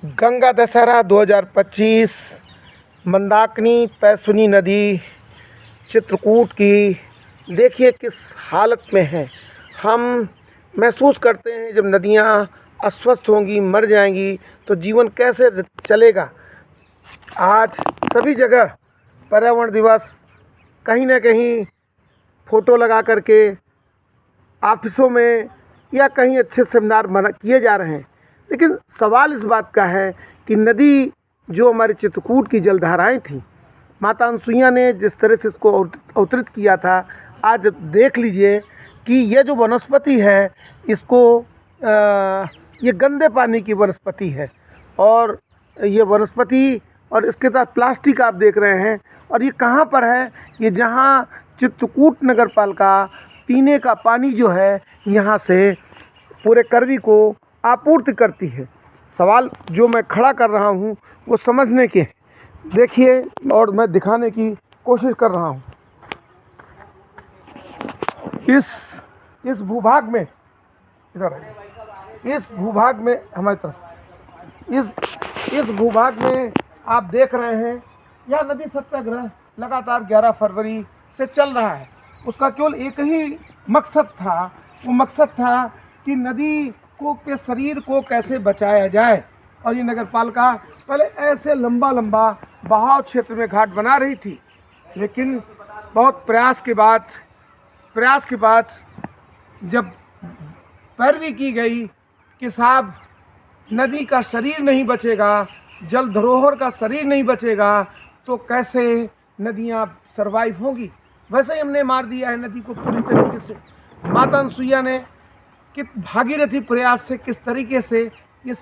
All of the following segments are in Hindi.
गंगा दशहरा 2025 मंदाकिनी पैसुनी नदी चित्रकूट की देखिए किस हालत में है। हम महसूस करते हैं जब नदियाँ अस्वस्थ होंगी, मर जाएंगी तो जीवन कैसे चलेगा। आज सभी जगह पर्यावरण दिवस कहीं ना कहीं फ़ोटो लगा करके ऑफिसों में या कहीं अच्छे सेमिनार मना किए जा रहे हैं, लेकिन सवाल इस बात का है कि नदी जो हमारे चित्रकूट की जलधाराएं थी, माता अनसुईया ने जिस तरह से इसको अवतरित किया था, आज देख लीजिए कि ये जो वनस्पति है इसको ये गंदे पानी की वनस्पति है और ये वनस्पति और इसके साथ प्लास्टिक आप देख रहे हैं। और ये कहाँ पर है? ये जहाँ चित्रकूट नगर पालिका पीने का पानी जो है यहाँ से पूरे करवी को आपूर्ति करती है। सवाल जो मैं खड़ा कर रहा हूँ वो समझने के देखिए और मैं दिखाने की कोशिश कर रहा हूँ। इस भूभाग में इस भूभाग में हमारी तरफ इस भूभाग में आप देख रहे हैं यह नदी सत्याग्रह लगातार 11 फरवरी से चल रहा है। उसका केवल एक ही मकसद था, वो मकसद था कि नदी को के शरीर को कैसे बचाया जाए। और ये नगर पालिका पहले ऐसे लंबा बहाव क्षेत्र में घाट बना रही थी, लेकिन बहुत प्रयास के बाद जब पैरवी की गई कि साहब नदी का शरीर नहीं बचेगा, जल धरोहर का शरीर नहीं बचेगा तो कैसे नदियाँ सरवाइव होंगी। वैसे ही हमने मार दिया है नदी को पूरी तरीके से। माता अनसुईया ने भागीरथी प्रयास से किस तरीके से इस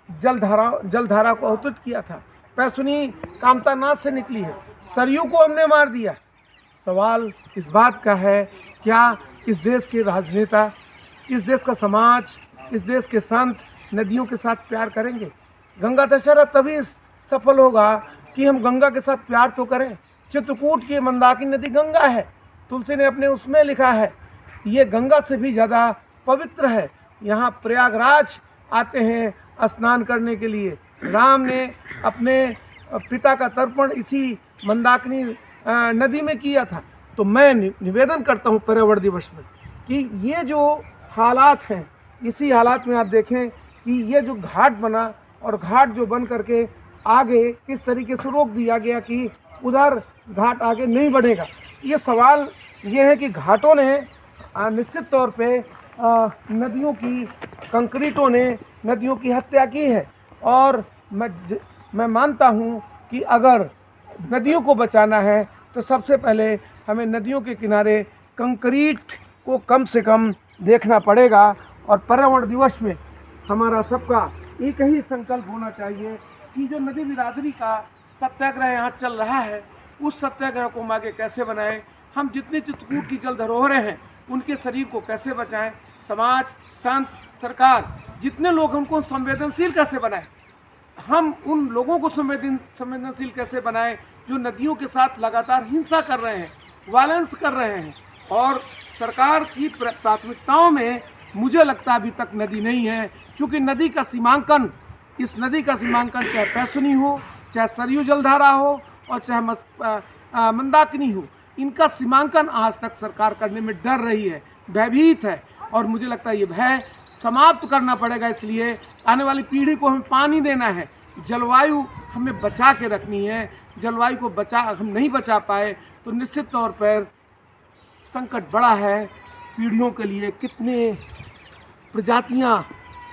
जलधारा को अवतरित किया था। पैसुनी कामतानाथ से निकली है, सरयू को हमने मार दिया। सवाल इस बात का है, क्या इस देश के राजनेता, इस देश का समाज, इस देश के संत नदियों के साथ प्यार करेंगे? गंगा दशहरा तभी सफल होगा कि हम गंगा के साथ प्यार तो करें। चित्रकूट की मंदाकिनी नदी गंगा है, तुलसी ने अपने उसमें लिखा है ये गंगा से भी ज़्यादा पवित्र है। यहाँ प्रयागराज आते हैं स्नान करने के लिए। राम ने अपने पिता का तर्पण इसी मंदाकिनी नदी में किया था। तो मैं निवेदन करता हूँ पर्यावरण दिवस में कि ये जो हालात हैं, इसी हालात में आप देखें कि ये जो घाट बना और घाट जो बन करके आगे किस तरीके से रोक दिया गया कि उधर घाट आगे नहीं बढ़ेगा। ये सवाल ये है कि घाटों ने निश्चित तौर पे नदियों की कंक्रीटों ने नदियों की हत्या की है। और मैं मानता हूँ कि अगर नदियों को बचाना है तो सबसे पहले हमें नदियों के किनारे कंक्रीट को कम से कम देखना पड़ेगा। और पर्यावरण दिवस में हमारा सबका एक ही संकल्प होना चाहिए कि जो नदी बिरादरी का सत्याग्रह यहाँ चल रहा है, उस सत्याग्रह को हम आगे कैसे बनाएं। हम जितने चित्रकूट की जल धरोहरें हैं उनके शरीर को कैसे बचाएं। समाज, संत, सरकार, जितने लोग उनको संवेदनशील कैसे बनाएं। हम उन लोगों को संवेदनशील कैसे बनाएं जो नदियों के साथ लगातार हिंसा कर रहे हैं, वायलेंस कर रहे हैं। और सरकार की प्राथमिकताओं में मुझे लगता अभी तक नदी नहीं है, क्योंकि नदी का सीमांकन, इस नदी का सीमांकन चाहे पैसुनी हो, चाहे सरयू जलधारा हो और चाहे मंदाकिनी हो, इनका सीमांकन आज तक सरकार करने में डर रही है, भयभीत है। और मुझे लगता है ये भय समाप्त करना पड़ेगा। इसलिए आने वाली पीढ़ी को हमें पानी देना है, जलवायु हमें बचा के रखनी है। जलवायु को हम नहीं बचा पाए तो निश्चित तौर पर संकट बड़ा है। पीढ़ियों के लिए कितने प्रजातियां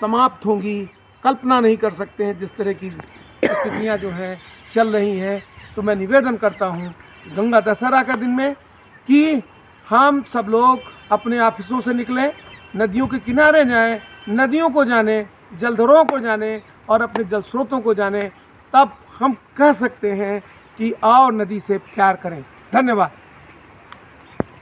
समाप्त होंगी, कल्पना नहीं कर सकते हैं जिस तरह की स्थितियाँ जो हैं चल रही हैं। तो मैं निवेदन करता हूँ गंगा दशहरा के दिन में कि हम सब लोग अपने ऑफिसों से निकलें, नदियों के किनारे जाएं, नदियों को जानें, जलधरों को जानें और अपने जल स्रोतों को जानें। तब हम कह सकते हैं कि आओ नदी से प्यार करें। धन्यवाद।